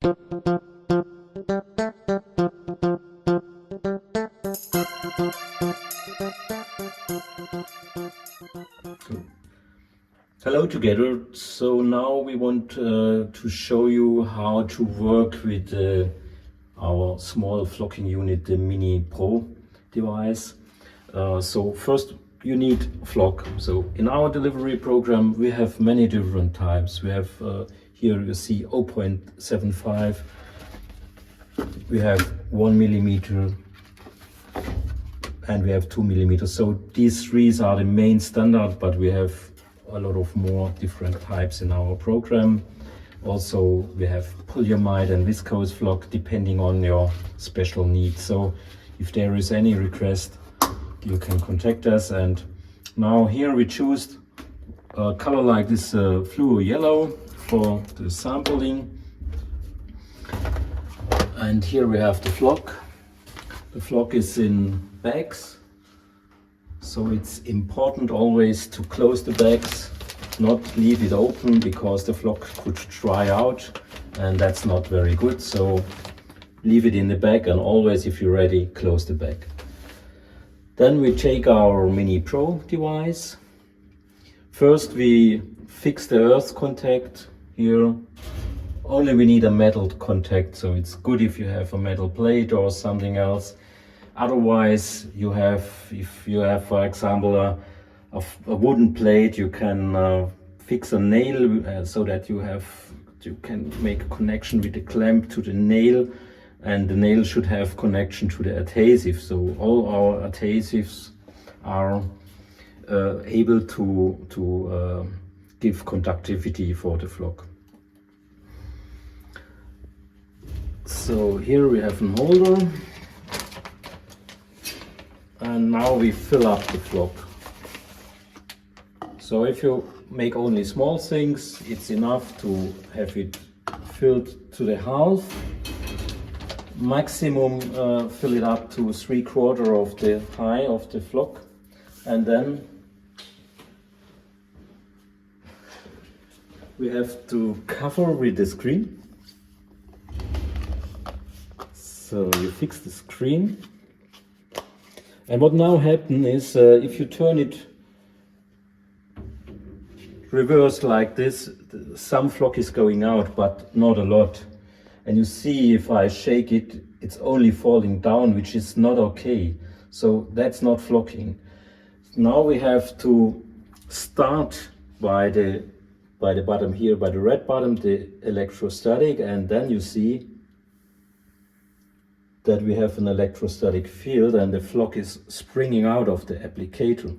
Hello together. So now we want to show you how to work with our small flocking unit, the MINI-PRO device. So first you need flock. So in our delivery program we have many different types. We have here you see 0.75, we have 1 millimeter, and we have 2 millimeters. So these three are the main standard, but we have a lot of more different types in our program. Also we have polyamide and viscose flock depending on your special needs. So if there is any request, you can contact us. And now here we choose a color like this fluo yellow for the sampling. And here we have the flock. The flock is in bags, so it's important always to close the bags, not leave it open, because the flock could dry out and that's not very good. So leave it in the bag, and always, if you're ready, close the bag. Then we take our MINI-PRO device. First we fix the earth contact here. Only we need a metal contact, so it's good if you have a metal plate or something else. Otherwise, you have, if you have, for example, a wooden plate, you can fix a nail so that you can make a connection with the clamp to the nail, and the nail should have connection to the adhesive. So all our adhesives are able to give conductivity for the flock. So here we have a holder, and now we fill up the flock. So if you make only small things, it's enough to have it filled to the half. Maximum fill it up to 3/4 of the height of the flock, and then we have to cover with the screen. So you fix the screen, and what now happens is if you turn it reversed like this, some flock is going out, but not a lot. And you see, if I shake it, it's only falling down, which is not okay. So that's not flocking. Now we have to start by the bottom here, by the red bottom, the electrostatic, and then you see that we have an electrostatic field and the flock is springing out of the applicator.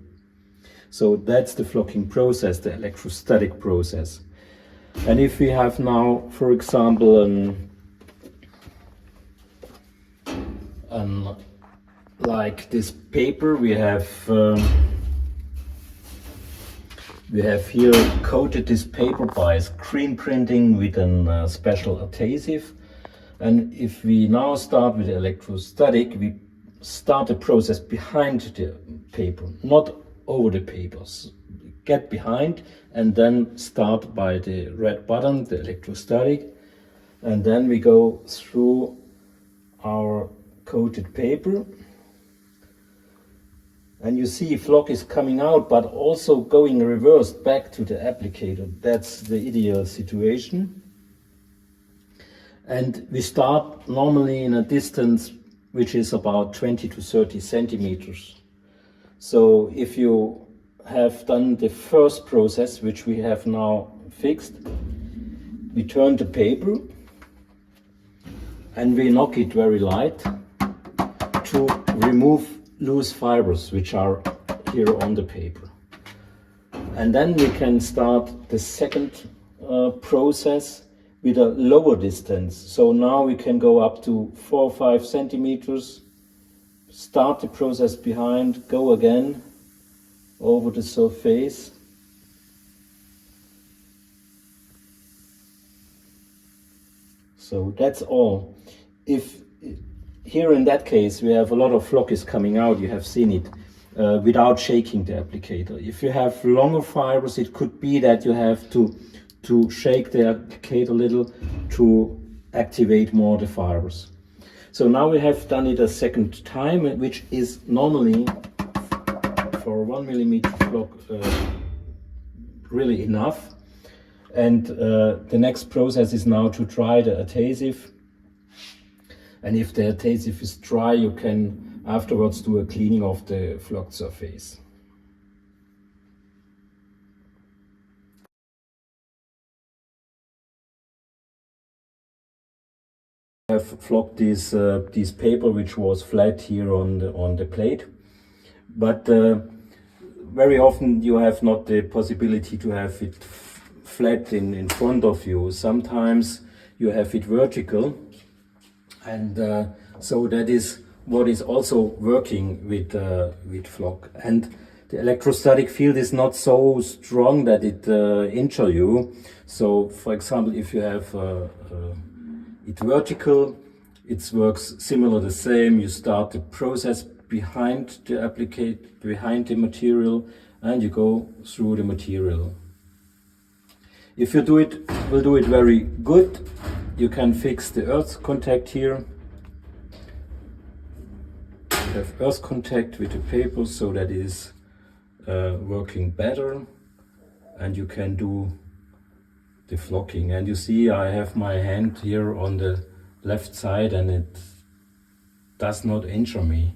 So that's the flocking process, the electrostatic process. And if we have now, for example, like this paper, we have here coated this paper by screen printing with a special adhesive. And if we now start with the electrostatic, we start the process behind the paper, not over the papers. Get behind and then start by the red button, the electrostatic, and then we go through our coated paper. And you see flock is coming out, but also going reversed back to the applicator. That's the ideal situation. And we start normally in a distance which is about 20 to 30 centimeters. So if you have done the first process, which we have now fixed, we turn the paper and we knock it very light to remove loose fibers which are here on the paper. And then we can start the second process with a lower distance. So now we can go up to 4 or 5 centimeters, start the process behind, go again over the surface. So that's all. If here in that case we have a lot of flock is coming out, you have seen it, without shaking the applicator. If you have longer fibers, it could be that you have to shake the applicator a little to activate more the fibers. So now we have done it a second time, which is normally for 1 millimeter flock really enough. And the next process is now to dry the adhesive. And if the adhesive is dry, you can afterwards do a cleaning of the flocked surface. I have flocked this paper which was flat here on the plate, but very often you have not the possibility to have it flat in front of you. Sometimes you have it vertical, and so that is what is also working with flock. And the electrostatic field is not so strong that it injure you. So for example, if you have it vertical, it works similar the same. You start the process behind the material, and you go through the material. If you will do it very good, you can fix the earth contact here. You have earth contact with the paper, so that is working better, and you can do the flocking. And you see I have my hand here on the left side, and it does not injure me.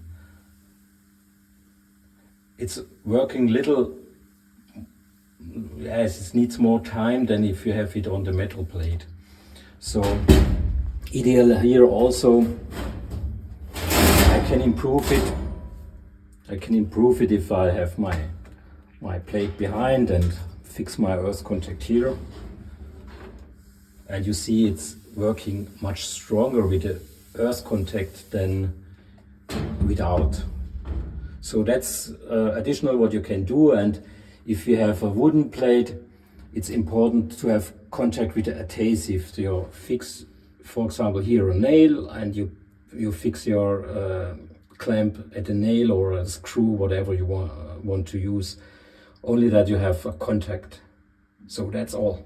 It's working little, yes, it needs more time than if you have it on the metal plate. So ideal here also, I can improve it. I can improve it if I have my plate behind and fix my earth contact here. And you see it's working much stronger with the earth contact than without. So that's additional what you can do. And if you have a wooden plate, it's important to have contact with the adhesive. So you fix, for example, here a nail, and you fix your clamp at a nail or a screw, whatever you want to use. Only that you have a contact. So that's all.